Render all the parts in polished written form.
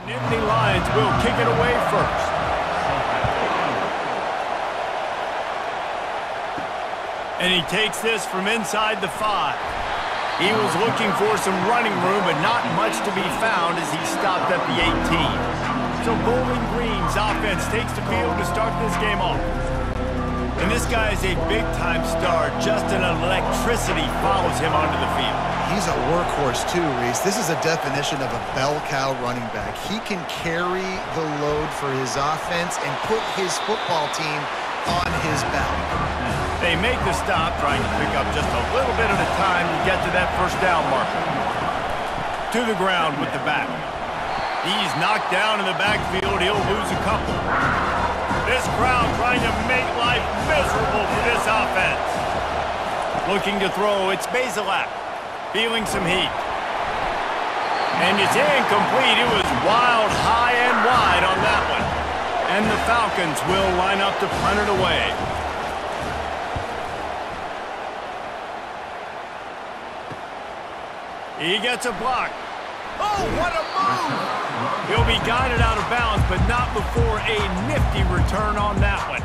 Nittany Lions will kick it away first. And he takes this from inside the 5. He was looking for some running room, but not much to be found as he stopped at the 18. So Bowling Green's offense takes the field to start this game off. And this guy is a big-time star. Just an electricity follows him onto the field. He's a workhorse too, Reese. This is a definition of a bell cow running back. He can carry the load for his offense and put his football team on his back. They make the stop, trying to pick up just a little bit at a time to get to that first down marker. To the ground with the back. He's knocked down in the backfield. He'll lose a couple. This crowd trying to make life miserable for this offense. Looking to throw, it's Basilak. Feeling some heat. And it's incomplete. It was wild, high, and wide on that one. And the Falcons will line up to punt it away. He gets a block. Oh, what a move! He'll be guided out of bounds, but not before a nifty return on that one.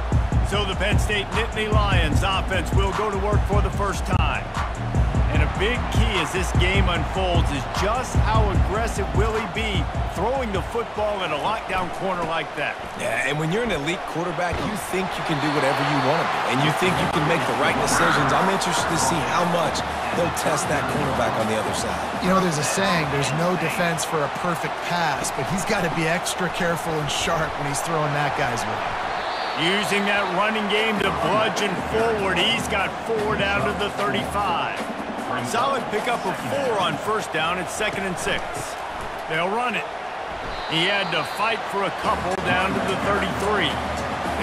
So the Penn State Nittany Lions offense will go to work for the first time. And a big key as this game unfolds is just how aggressive will he be throwing the football at a lockdown corner like that. Yeah, and when you're an elite quarterback, you think you can do whatever you want to do, and you think you can make the right decisions. I'm interested to see how much they'll test that cornerback on the other side. You know, there's a saying, there's no defense for a perfect pass, but he's got to be extra careful and sharp when he's throwing that guy's way. Using that running game to bludgeon forward, he's got 4 down to the 35. Solid pickup of 4 on first down. It's 2nd and 6. They'll run it. He had to fight for a couple down to the 33.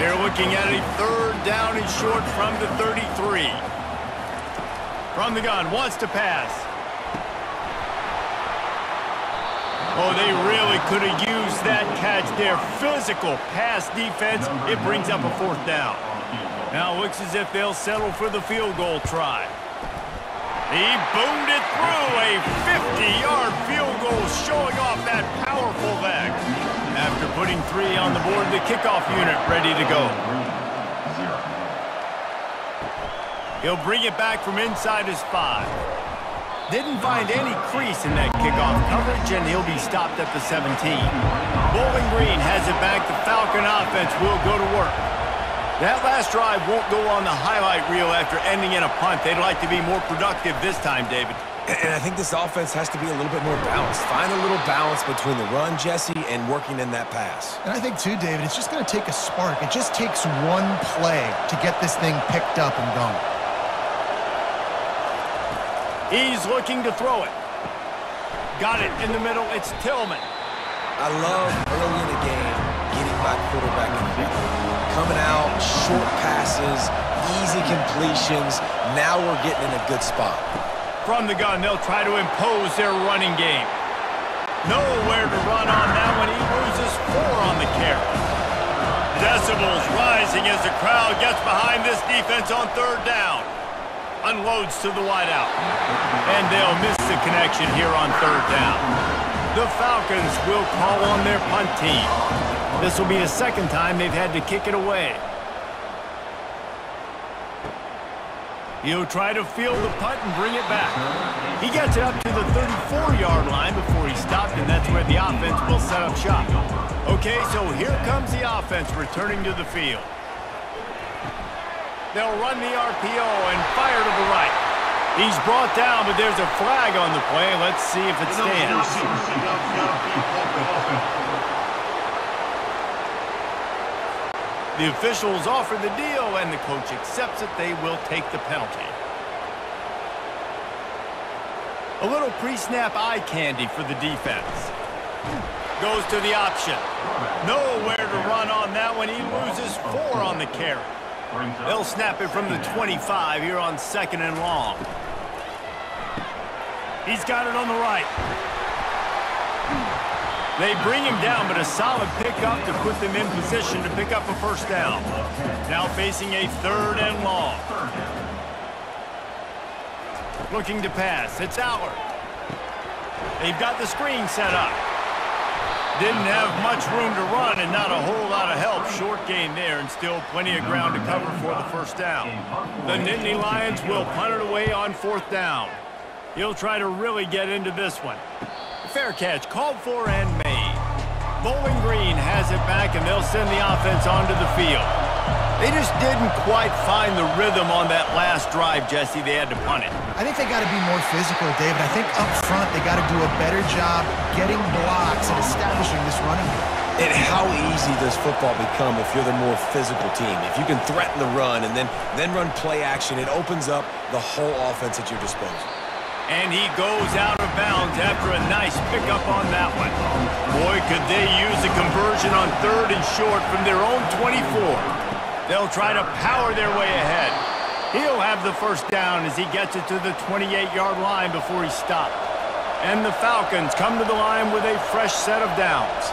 They're looking at a 3rd down and short from the 33. From the gun, wants to pass. Oh, they really could have used that catch there. Physical pass defense. It brings up a 4th down. Now it looks as if they'll settle for the field goal try. He boomed it through. A 50-yard field goal showing off that powerful leg. After putting 3 on the board, the kickoff unit ready to go. He'll bring it back from inside his 5. Didn't find any crease in that kickoff coverage, and he'll be stopped at the 17. Bowling Green has it back. The Falcon offense will go to work. That last drive won't go on the highlight reel after ending in a punt. They'd like to be more productive this time, David. And I think this offense has to be a little bit more balanced. Find a little balance between the run, Jesse, and working in that pass. And I think, too, David, it's just going to take a spark. It just takes one play to get this thing picked up and going. He's looking to throw it. Got it in the middle. It's Tillman. I love early in the game getting my quarterback in the middle. Coming out, short passes, easy completions. Now we're getting in a good spot. From the gun, they'll try to impose their running game. Nowhere to run on that one. He loses 4 on the carry. Decibels rising as the crowd gets behind this defense on 3rd down. Unloads to the wideout. And they'll miss the connection here on 3rd down. The Falcons will call on their punt team. This will be the 2nd time they've had to kick it away. He'll try to field the punt and bring it back. He gets it up to the 34-yard line before he stopped, and that's where the offense will set up shop. Okay, so here comes the offense returning to the field. They'll run the RPO and fire to the right. He's brought down, but there's a flag on the play. Let's see if it stands. The officials offer the deal, and the coach accepts it. They will take the penalty. A little pre-snap eye candy for the defense. Goes to the option. Nowhere to run on that one. He loses 4 on the carry. They'll snap it from the 25 here on 2nd and long. He's got it on the right. They bring him down, but a solid pickup to put them in position to pick up a 1st down. Now facing a 3rd and long. Looking to pass. It's Allard. They've got the screen set up. Didn't have much room to run and not a whole lot of help. Short gain there and still plenty of ground to cover for the first down. The Nittany Lions will punt it away on 4th down. He'll try to really get into this one. Fair catch called for and made. Bowling Green has it back and they'll send the offense onto the field. They just didn't quite find the rhythm on that last drive, Jesse. They had to punt it. I think they got to be more physical, David. I think up front they got to do a better job getting blocks and establishing this running game. And how easy does football become if you're the more physical team? If you can threaten the run and then run play action, it opens up the whole offense at your disposal. And he goes out of bounds after a nice pickup on that one. Boy, could they use a conversion on 3rd and short from their own 24. They'll try to power their way ahead. He'll have the first down as he gets it to the 28-yard line before he stopped. And the Falcons come to the line with a fresh set of downs.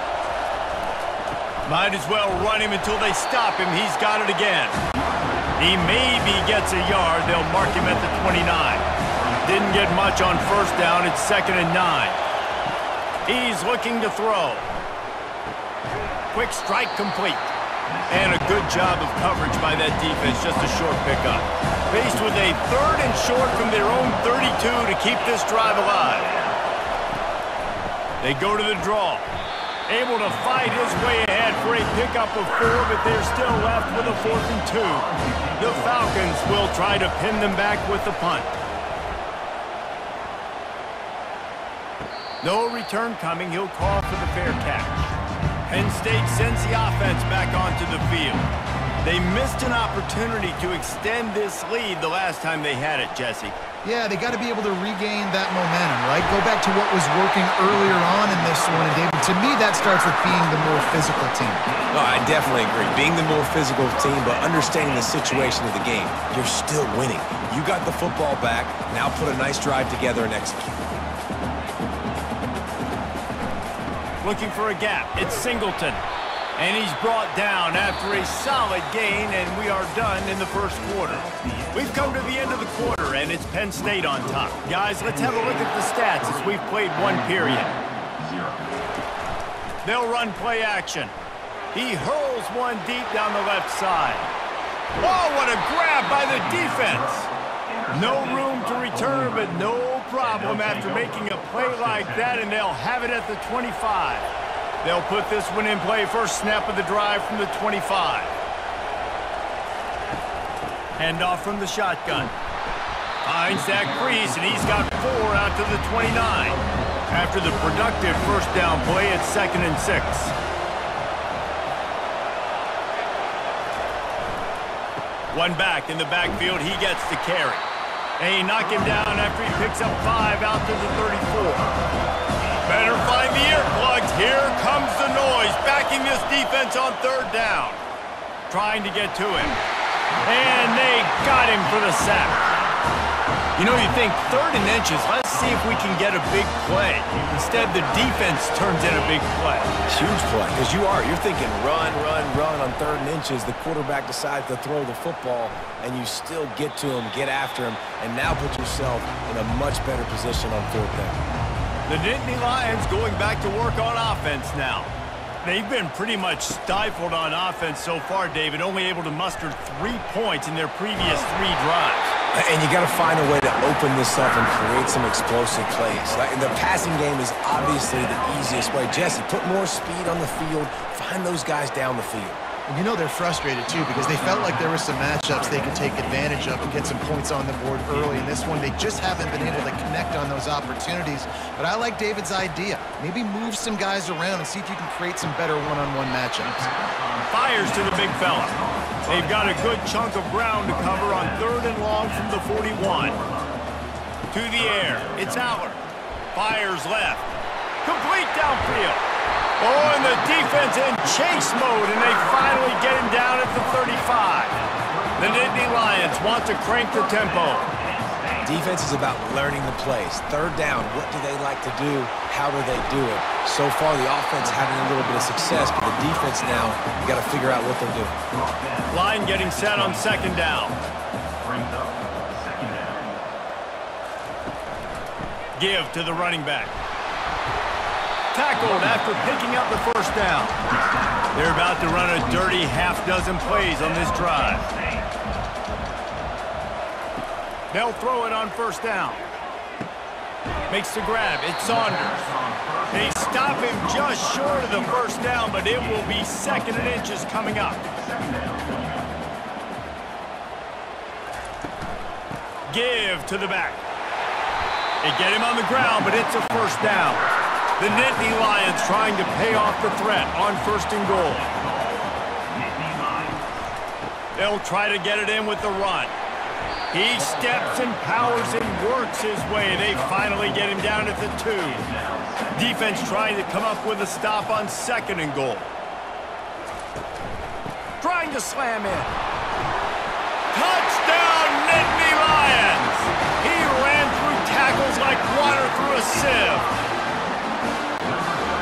Might as well run him until they stop him. He's got it again. He maybe gets a yard. They'll mark him at the 29. Didn't get much on 1st down. It's 2nd and 9. He's looking to throw. Quick strike complete. And a good job of coverage by that defense, just a short pickup. Faced with a 3rd and short from their own 32 to keep this drive alive. They go to the draw. Able to fight his way ahead for a pickup of 4, but they're still left with a 4th and 2. The Falcons will try to pin them back with the punt. No return coming. He'll call for the fair catch. Penn State sends the offense back onto the field. They missed an opportunity to extend this lead the last time they had it, Jesse. Yeah, they got to be able to regain that momentum, right? Go back to what was working earlier on in this one. And David, to me, that starts with being the more physical team. No, I definitely agree. Being the more physical team, but understanding the situation of the game. You're still winning. You got the football back. Now put a nice drive together and execute. Looking for a gap. It's Singleton. And he's brought down after a solid gain, and we are done in the first quarter. We've come to the end of the quarter, and it's Penn State on top. Guys, let's have a look at the stats as we've played one period. They'll run play action. He hurls one deep down the left side. Oh, what a grab by the defense. No room to return, but no problem after making a play like that, and they'll have it at the 25. They'll put this one in play. First snap of the drive from the 25. Handoff from the shotgun. Finds that crease, and he's got 4 out to the 29. After the productive first down play, it's 2nd and 6. One back in the backfield. He gets the carry. And he knock him down after he picks up 5 out to the 34. Better find the earplugs. Here comes the noise. Backing this defense on 3rd down. Trying to get to him. And they got him for the sack. You know, you think 3rd and inches, let's see if we can get a big play. Instead, the defense turns in a big play. Huge play, because you're thinking run on 3rd and inches. The quarterback decides to throw the football, and you still get to him, get after him, and now put yourself in a much better position on 4th down. The Nittany Lions going back to work on offense now. They've been pretty much stifled on offense so far, David, only able to muster 3 points in their previous 3 drives. And you got to find a way to open this up and create some explosive plays. The passing game is obviously the easiest way. Jesse, put more speed on the field. Find those guys down the field. And you know they're frustrated, too, because they felt like there were some matchups they could take advantage of and get some points on the board early. In this one, they just haven't been able to connect on those opportunities. But I like David's idea. Maybe move some guys around and see if you can create some better one-on-one matchups. Fires to the big fella. They've got a good chunk of ground to cover on 3rd and long from the 41. To the air. It's Allard. Fires left. Complete downfield. Oh, and the defense in chase mode, and they finally get him down at the 35. The Nittany Lions want to crank the tempo. Defense is about learning the plays. 3rd down, what do they like to do? How do they do it? So far, the offense having a little bit of success, but the defense now, you got to figure out what they're doing. Line getting set on 2nd down. Give to the running back. Tackled after picking up the first down. They're about to run a dirty half-dozen plays on this drive. They'll throw it on first down. Makes the grab. It's Saunders. They stop him just short of the first down, but it will be 2nd and inches coming up. Give to the back. They get him on the ground, but it's a first down. The Nittany Lions trying to pay off the threat on 1st and goal. They'll try to get it in with the run. He steps and powers and works his way. They finally get him down at the 2. Defense trying to come up with a stop on 2nd and goal. Trying to slam in. Touchdown, Nittany Lions! He ran through tackles like water through a sieve.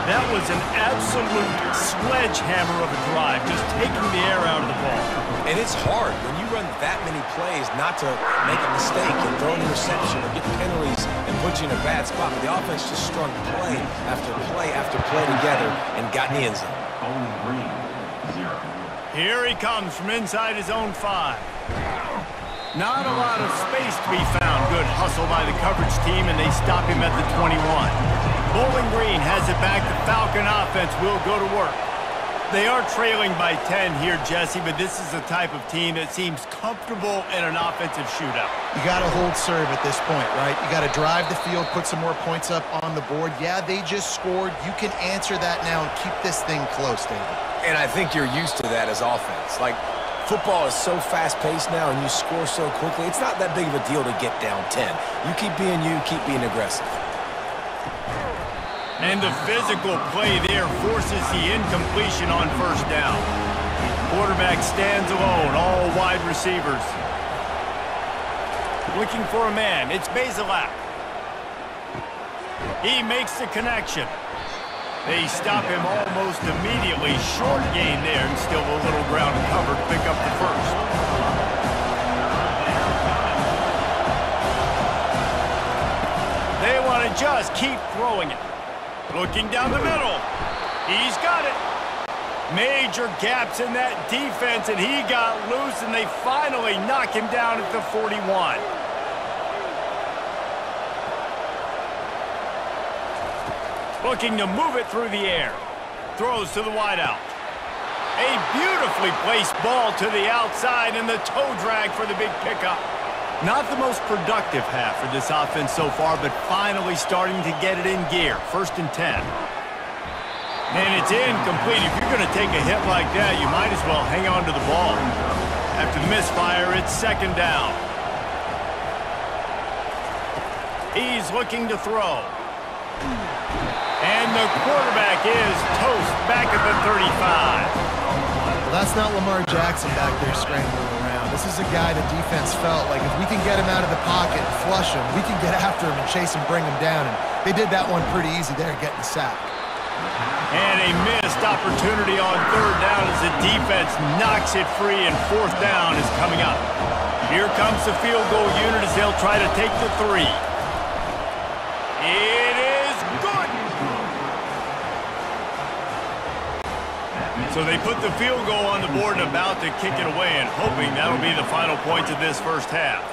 That was an absolute sledgehammer of a drive, just taking the air out of the ball. And it's hard when you run that many plays not to make a mistake and throw an interception or get penalties and put you in a bad spot. But the offense just strung play after play after play together and got in the end zone. Here he comes from inside his own 5. Not a lot of space to be found. Good hustle by the coverage team, and they stop him at the 21. Bowling Green has it back. The Falcon offense will go to work. They are trailing by 10 here, Jesse, but this is the type of team that seems comfortable in an offensive shootout. You got to hold serve at this point, right? You got to drive the field, put some more points up on the board. Yeah, they just scored. You can answer that now and keep this thing close, David. And I think you're used to that as offense. Like, football is so fast-paced now and you score so quickly, it's not that big of a deal to get down 10. You keep being you, keep being aggressive. And the physical play there forces the incompletion on 1st down. Quarterback stands alone, all wide receivers. Looking for a man, it's Bazelak. He makes the connection. They stop him almost immediately. Short gain there, and still a little ground covered. Pick up the first. They want to just keep throwing it. Looking down the middle. He's got it. Major gaps in that defense, and he got loose, and they finally knock him down at the 41. Looking to move it through the air. Throws to the wideout. A beautifully placed ball to the outside, and the toe drag for the big pickup. Not the most productive half for this offense so far, but finally starting to get it in gear. 1st and 10. And it's incomplete. If you're going to take a hit like that, you might as well hang on to the ball. After the misfire, it's 2nd down. He's looking to throw. And the quarterback is toast back at the 35. Well, that's not Lamar Jackson back there scrambling around. This is a guy the defense felt like if we can get him out of the pocket and flush him, we can get after him and chase him, bring him down. And they did that one pretty easy there, getting the sack. And a missed opportunity on 3rd down as the defense knocks it free, and 4th down is coming up. Here comes the field goal unit as they'll try to take the 3. It is good. So they put the field goal on the board and about to kick it away, and hoping that'll be the final points of this 1st half.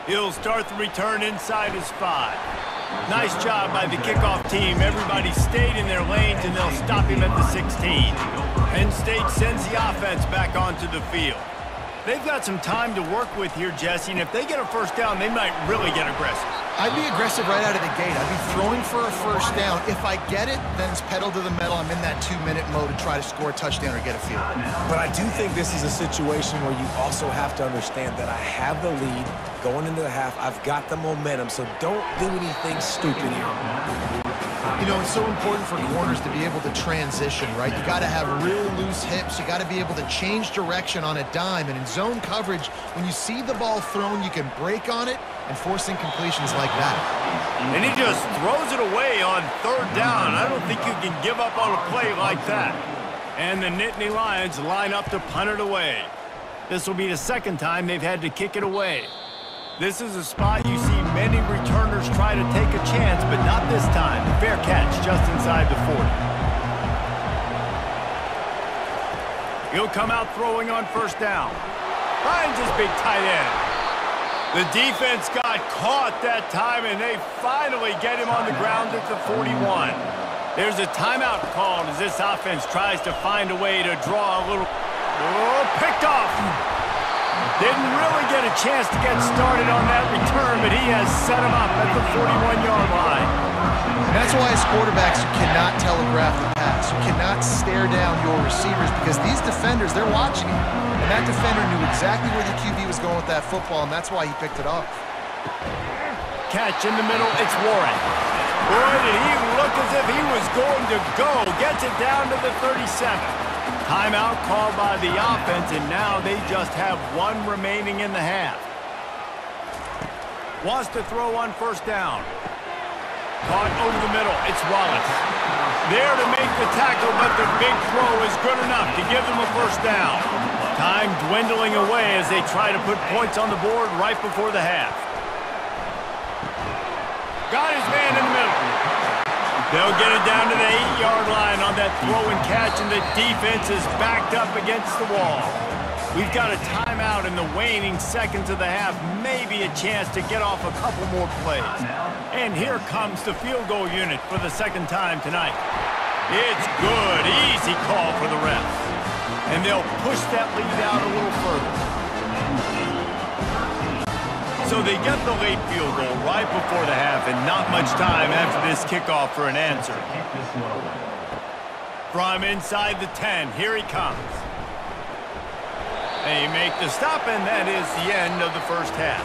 He'll start the return inside his 5. Nice job by the kickoff team. Everybody stayed in their lanes, and they'll stop him at the 16. Penn State sends the offense back onto the field. They've got some time to work with here, Jesse, and if they get a 1st down, they might really get aggressive. I'd be aggressive right out of the gate. I'd be throwing for a 1st down. If I get it, then it's pedal to the metal. I'm in that 2-minute mode to try to score a touchdown or get a field goal. But I do think this is a situation where you also have to understand that I have the lead going into the half. I've got the momentum, so don't do anything stupid here. You know, it's so important for corners to be able to transition, right? You got to have real loose hips. You got to be able to change direction on a dime. And in zone coverage, when you see the ball thrown, you can break on it and force incompletions like that. And he just throws it away on 3rd down. I don't think you can give up on a play like that. And the Nittany Lions line up to punt it away. This will be the 2nd time they've had to kick it away. This is a spot you see Many returners try to take a chance, but not this time. Fair catch just inside the 40. He'll come out throwing on first down. Finds his big tight end. The defense got caught that time, and they finally get him on the ground at the 41. There's a timeout called as this offense tries to find a way to draw a little... Oh, picked off. Didn't really get a chance to get started on that return, but he has set him up at the 41-yard line. And that's why as quarterbacks, you cannot telegraph the pass. You cannot stare down your receivers because these defenders, they're watching you. And that defender knew exactly where the QB was going with that football, and that's why he picked it up. Catch in the middle, it's Warren. Boy, did he look as if he was going to go. Gets it down to the 37. Timeout called by the offense, and now they just have one remaining in the half. Wants to throw on first down. Caught over the middle. It's Wallace. There to make the tackle, but the big throw is good enough to give them a first down. Time dwindling away as they try to put points on the board right before the half. Got his man in the middle. They'll get it down to the 8-yard line on that throw and catch, and the defense is backed up against the wall. We've got a timeout in the waning seconds of the half, maybe a chance to get off a couple more plays. And here comes the field goal unit for the second time tonight. It's good, easy call for the refs. And they'll push that lead out a little further. So they get the late field goal right before the half, and not much time after this kickoff for an answer. From inside the 10, here he comes. They make the stop, and that is the end of the first half.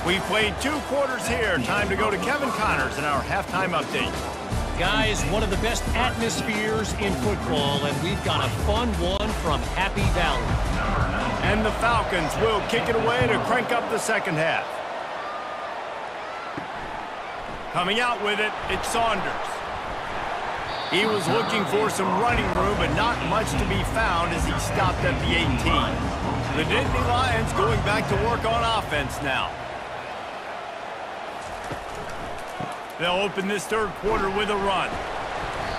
We've played 2 quarters here. Time to go to Kevin Connors in our halftime update. Guys, one of the best atmospheres in football, and we've got a fun one from Happy Valley. And the Falcons will kick it away to crank up the second half. Coming out with it, it's Saunders. He was looking for some running room, but not much to be found as he stopped at the 18. The Nittany Lions going back to work on offense now. They'll open this third quarter with a run.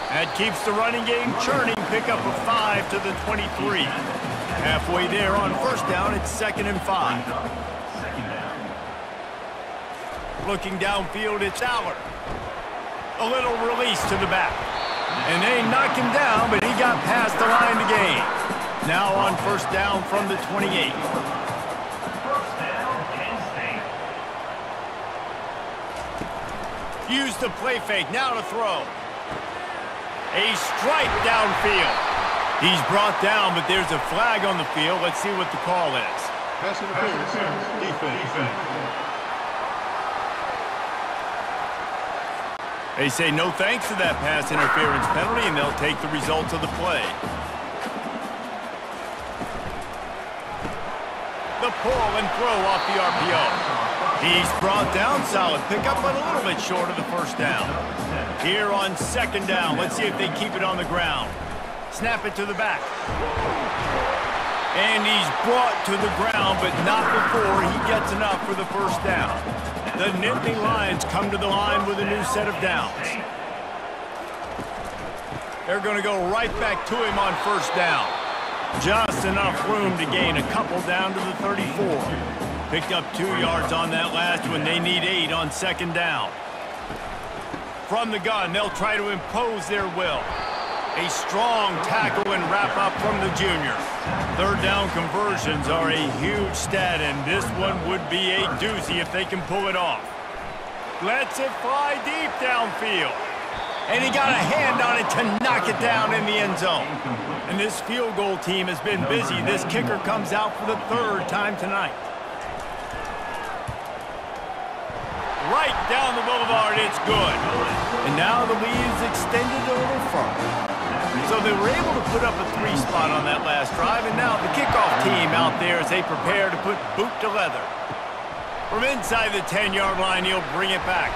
That keeps the running game churning. Pick up a 5 to the 23. Halfway there on first down, it's 2nd and 5. Looking downfield, it's Allard. A little release to the back. And they knock him down, but he got past the line to gain. Now on first down from the 28. Use the play fake, now to throw. A strike downfield. He's brought down, but there's a flag on the field. Let's see what the call is. Pass interference, defense. They say no thanks to that pass interference penalty, and they'll take the results of the play. The pull and throw off the RPO. He's brought down, solid pickup, but a little bit short of the first down. Here on second down, let's see if they keep it on the ground. Snap it to the back. And he's brought to the ground, but not before he gets enough for the first down. The Nittany Lions come to the line with a new set of downs. They're going to go right back to him on first down. Just enough room to gain a couple down to the 34. Picked up 2 yards on that last one. They need 8 on second down. From the gun, they'll try to impose their will. A strong tackle and wrap up from the junior. Third down conversions are a huge stat, and this one would be a doozy if they can pull it off. Lets it fly deep downfield. And he got a hand on it to knock it down in the end zone. And this field goal team has been busy. This kicker comes out for the 3rd time tonight. Right down the boulevard, it's good. And now the lead is extended a little further. So they were able to put up a 3 spot on that last drive, and now the kickoff team out there as they prepare to put boot to leather. From inside the 10-yard line, he'll bring it back.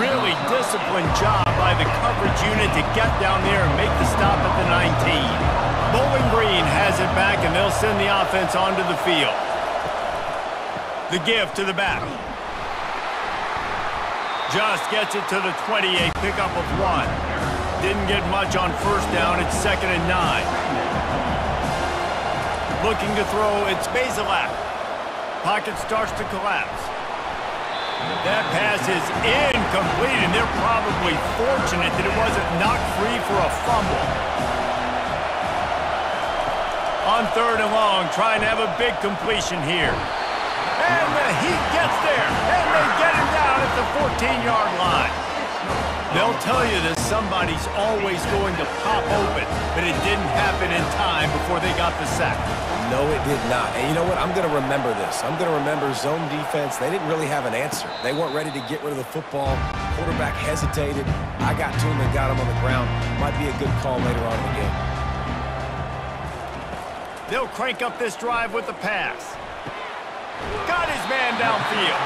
Really disciplined job by the coverage unit to get down there and make the stop at the 19. Bowling Green has it back, and they'll send the offense onto the field. The give to the back. Just gets it to the 28, pickup of 1. Didn't get much on first down. It's 2nd and 9. Looking to throw, it's Bazelak. Pocket starts to collapse. That pass is incomplete, and they're probably fortunate that it wasn't knocked free for a fumble. On 3rd and long, trying to have a big completion here. And the Heat gets there, and they get him down at the 14-yard line. They'll tell you that somebody's always going to pop open, but it didn't happen in time before they got the sack. No, it did not. And you know what? I'm going to remember this. I'm going to remember zone defense. They didn't really have an answer. They weren't ready to get rid of the football. Quarterback hesitated. I got to him and got him on the ground. Might be a good call later on in the game. They'll crank up this drive with the pass. Got his man downfield.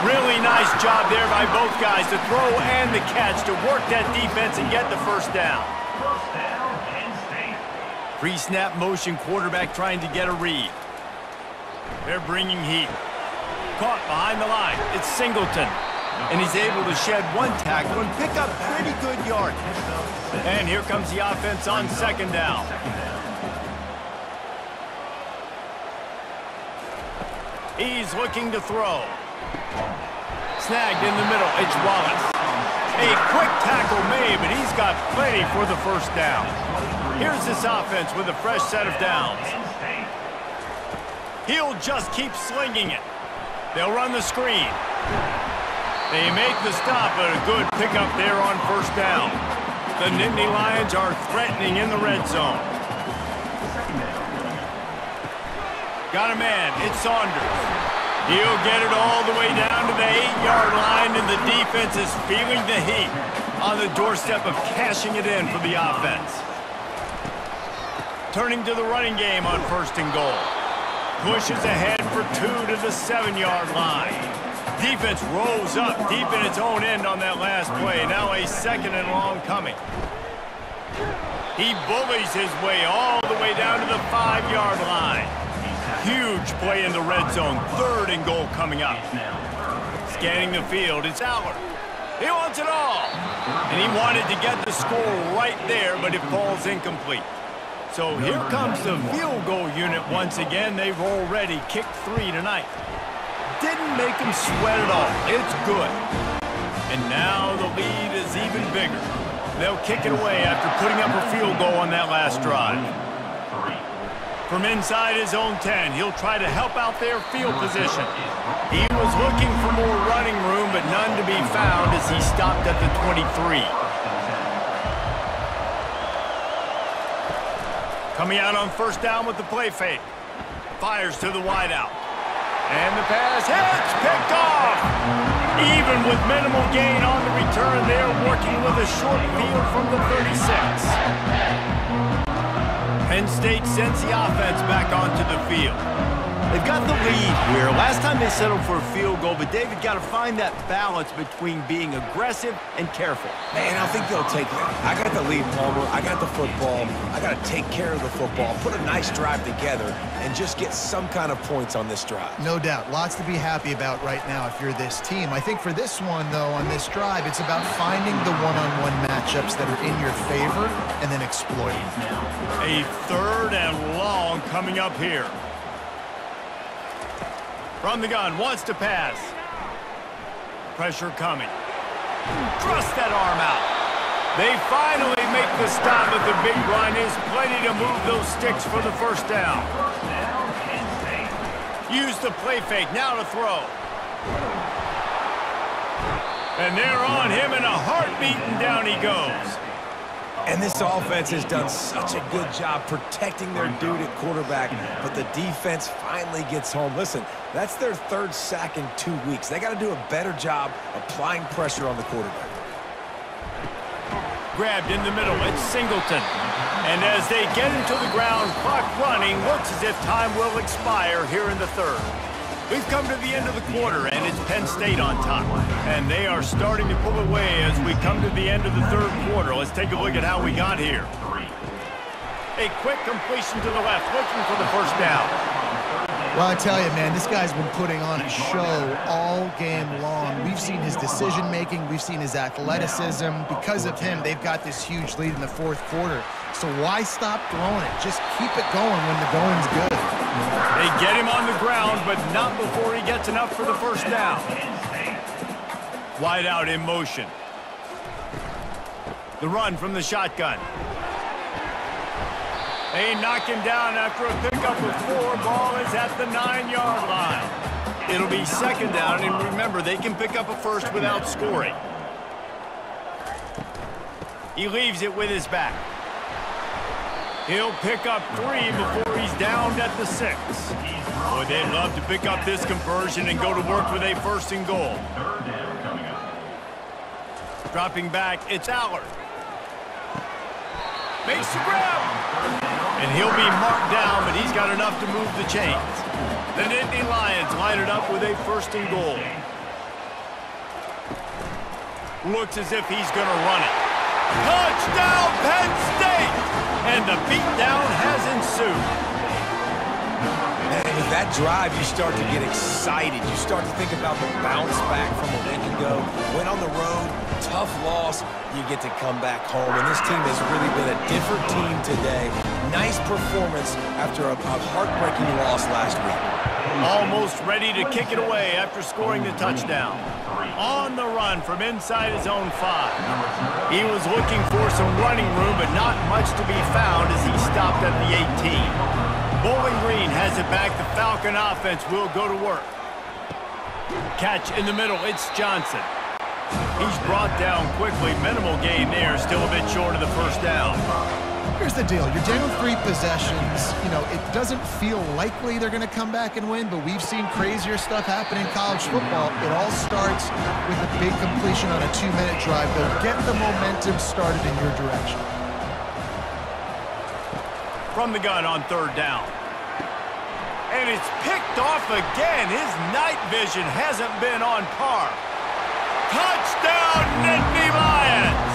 Really nice job there by both guys to throw and the catch to work that defense and get the first down. Pre-snap motion, quarterback trying to get a read. They're bringing heat. Caught behind the line. It's Singleton. And he's able to shed 1 tackle and pick up pretty good yardage. And here comes the offense on 2nd down. He's looking to throw. Snagged in the middle. It's Wallace. A quick tackle made, but he's got plenty for the first down. Here's this offense with a fresh set of downs. He'll just keep slinging it. They'll run the screen. They make the stop, but a good pickup there on first down. The Nittany Lions are threatening in the red zone. Got a man. It's Saunders. He'll get it all the way down to the 8-yard line, and the defense is feeling the heat on the doorstep of cashing it in for the offense. Turning to the running game on 1st and goal. Pushes ahead for 2 to the 7-yard line. Defense rolls up deep in its own end on that last play. Now a 2nd and long coming. He bullies his way all the way down to the 5-yard line. Huge play in the red zone. 3rd and goal coming up. Scanning the field, it's Allard. He wants it all. And he wanted to get the score right there, but it falls incomplete. So here comes the field goal unit once again. They've already kicked 3 tonight. Didn't make them sweat at all. It's good. And now the lead is even bigger. They'll kick it away after putting up a field goal on that last drive. From inside his own 10, he'll try to help out their field position. He was looking for more running room, but none to be found as he stopped at the 23. Coming out on 1st down with the play fake. Fires to the wideout. And the pass hits, picked off. Even with minimal gain on the return, they're working with a short field from the 36. Penn State sends the offense back onto the field. They've got the lead here. Last time they settled for a field goal, but David got to find that balance between being aggressive and careful. Man, I think they'll take that. I got the lead, Palmer. I got the football. I got to take care of the football, put a nice drive together, and just get some kind of points on this drive. No doubt. Lots to be happy about right now if you're this team. I think for this one, though, on this drive, it's about finding the one-on-one matchups that are in your favor and then exploiting them. A 3rd and long coming up here. From the gun, wants to pass. Pressure coming. Thrust that arm out. They finally make the stop, but the big run is plenty to move those sticks for the first down. Use the play fake, now to throw. And they're on him in a heartbeat, and down he goes. And this offense has done such a good job protecting their dude at quarterback, but the defense finally gets home. Listen, that's their 3rd sack in 2 weeks. They got to do a better job applying pressure on the quarterback. Grabbed in the middle, it's Singleton. And as they get him to the ground, clock running, looks as if time will expire here in the 3rd. We've come to the end of the quarter, and it's Penn State on top. And they are starting to pull away as we come to the end of the 3rd quarter. Let's take a look at how we got here. A quick completion to the left, looking for the first down. Well, I tell you, man, this guy's been putting on a show all game long. We've seen his decision-making. We've seen his athleticism. Because of him, they've got this huge lead in the fourth quarter. So why stop throwing it? Just keep it going when the going's good. They get him on the ground, but not before he gets enough for the first down. Wide out in motion. The run from the shotgun. They knock him down after a pickup of 4. Ball is at the 9-yard line. It'll be second down, and remember, they can pick up a first without scoring. He leaves it with his back. He'll pick up 3 before he's downed at the 6. Boy, they'd love to pick up this conversion and go to work with a first and goal. Dropping back, it's Allard. Makes the grab. And he'll be marked down, but he's got enough to move the chains. The Nittany Lions line it up with a first and goal. Looks as if he's going to run it. Touchdown, Penn State! And the beatdown has ensued. And with that drive, you start to get excited. You start to think about the bounce back from a week ago. Went on the road, tough loss. You get to come back home, and this team has really been a different team today. Nice performance after a heartbreaking loss last week. Almost ready to kick it away after scoring the touchdown. On the run from inside his own 5. He was looking for some running room, but not much to be found as he stopped at the 18. Bowling Green has it back. The Falcon offense will go to work. Catch in the middle. It's Johnson. He's brought down quickly. Minimal gain there. Still a bit short of the first down. Here's the deal. You're down 3 possessions. You know, it doesn't feel likely they're going to come back and win, but we've seen crazier stuff happen in college football. It all starts with a big completion on a 2-minute drive. They'll get the momentum started in your direction. From the gun on third down. And it's picked off again. His night vision hasn't been on par. Touchdown, Nittany Lions!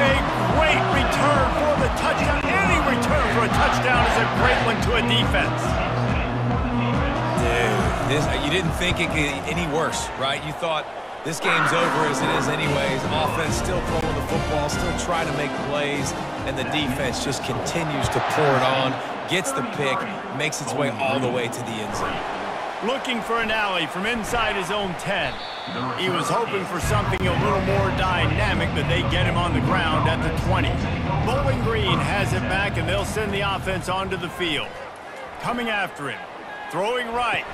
A great return for the touchdown. Any return for a touchdown is a great one to a defense. Dude, you didn't think it could get any worse, right? You thought this game's over as it is anyways. Offense still throwing the football, still trying to make plays, and the defense just continues to pour it on, gets the pick, makes its way all the way to the end zone. Looking for an alley from inside his own 10. He was hoping for something a little more dynamic, but they get him on the ground at the 20. Bowling Green has it back, and they'll send the offense onto the field. Coming after him. Throwing right.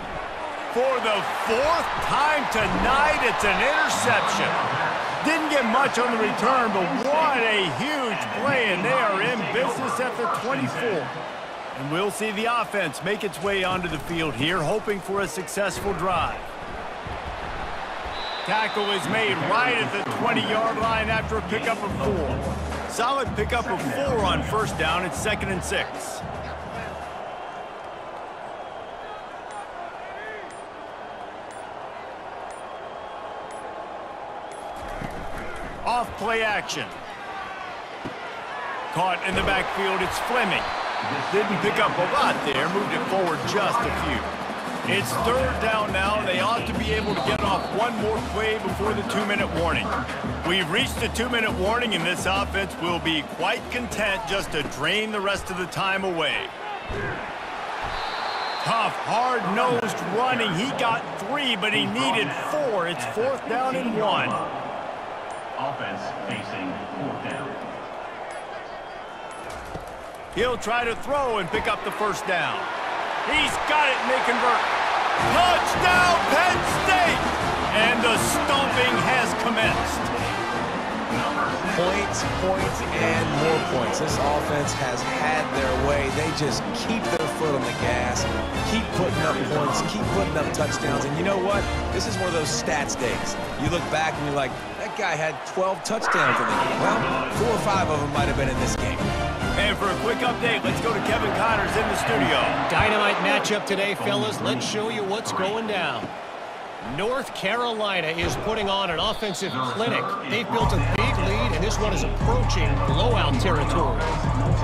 For the 4th time tonight, it's an interception. Didn't get much on the return, but what a huge play, and they are in business at the 24. And we'll see the offense make its way onto the field here, hoping for a successful drive. Tackle is made right at the 20-yard line after a pickup of 4. Solid pickup of 4 on first down. It's 2nd and 6. Off play action. Caught in the backfield, it's Fleming. Didn't pick up a lot there, moved it forward just a few. It's third down now, and they ought to be able to get off one more play before the 2-minute warning. We've reached the 2-minute warning, and this offense will be quite content just to drain the rest of the time away. Tough, hard-nosed running. He got 3, but he needed 4. It's 4th down and 1. Offense facing 4th down. He'll try to throw and pick up the first down. He's got it, and they convert. Touchdown, Penn State! And the stomping has commenced. Points, points, and more points. This offense has had their way. They just keep their foot on the gas, keep putting up points, keep putting up touchdowns. And you know what? This is one of those stats days. You look back and you're like, that guy had 12 touchdowns in the game. Well, 4 or 5 of them might have been in this game. And for a quick update, let's go to Kevin Connors in the studio. Dynamite matchup today, fellas. Let's show you what's going down. North Carolina is putting on an offensive clinic. They've built a big lead, and this one is approaching blowout territory.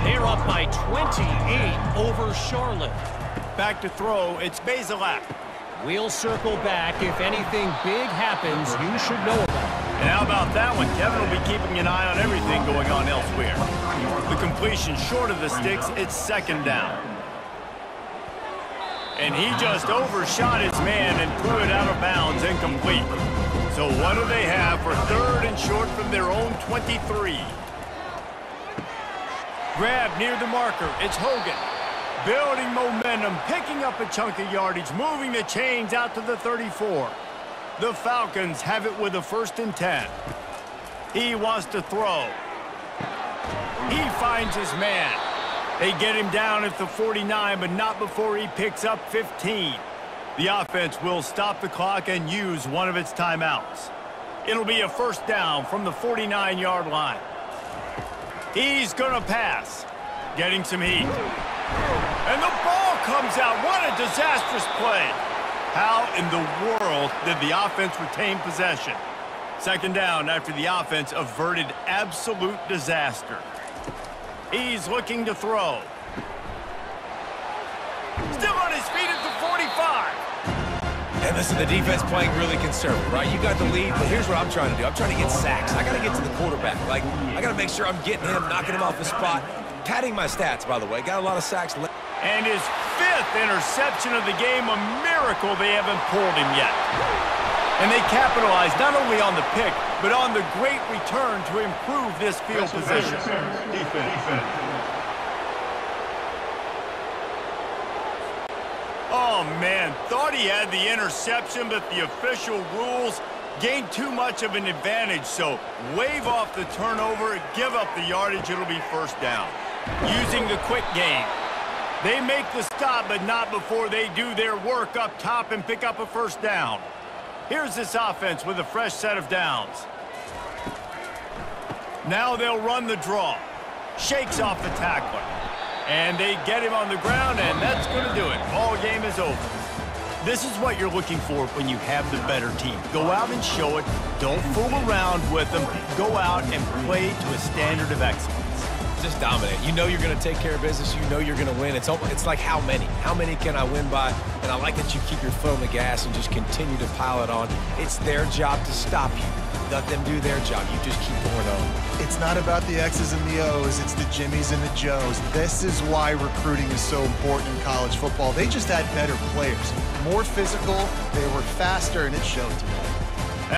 They're up by 28 over Charlotte. Back to throw, it's Bazelak. We'll circle back. If anything big happens, you should know about it. And how about that one? Kevin will be keeping an eye on everything going on elsewhere. The completion short of the sticks, it's second down. And he just overshot his man and threw it out of bounds, incomplete. So what do they have for third and short from their own 23? Grab near the marker, it's Hogan. Building momentum, picking up a chunk of yardage, moving the chains out to the 34. The Falcons have it with a 1st and 10. He wants to throw. He finds his man. They get him down at the 49, but not before he picks up 15. The offense will stop the clock and use one of its timeouts. It'll be a 1st down from the 49-yard line. He's gonna pass. Getting some heat. And the ball comes out. What a disastrous play. How in the world did the offense retain possession? 2nd down after the offense averted absolute disaster. He's looking to throw. Still on his feet at the 45. And listen, the defense playing really conservative, right? You got the lead, but here's what I'm trying to do. I'm trying to get sacks. I got to get to the quarterback. Like, I got to make sure I'm getting him, knocking him off the spot. Padding my stats, by the way. Got a lot of sacks. And his 5th interception of the game, a miracle they haven't pulled him yet. And they capitalized not only on the pick, but on the great return to improve this field position. Defense. Oh, man, thought he had the interception, but the official rules gained too much of an advantage, so wave off the turnover, give up the yardage, it'll be 1st down. Using the quick game. They make the stop, but not before they do their work up top and pick up a 1st down. Here's this offense with a fresh set of downs. Now they'll run the draw. Shakes off the tackler. And they get him on the ground, and that's going to do it. Ball game is over. This is what you're looking for when you have the better team. Go out and show it. Don't fool around with them. Go out and play to a standard of excellence. Just dominate. You know you're going to take care of business. You know you're going to win. It's like how many? How many can I win by? And I like that you keep your foot on the gas and just continue to pile it on. It's their job to stop you. Let them do their job. You just keep going on. It's not about the X's and the O's. It's the Jimmies and the Joes. This is why recruiting is so important in college football. They just had better players. More physical, they were faster, and it showed today.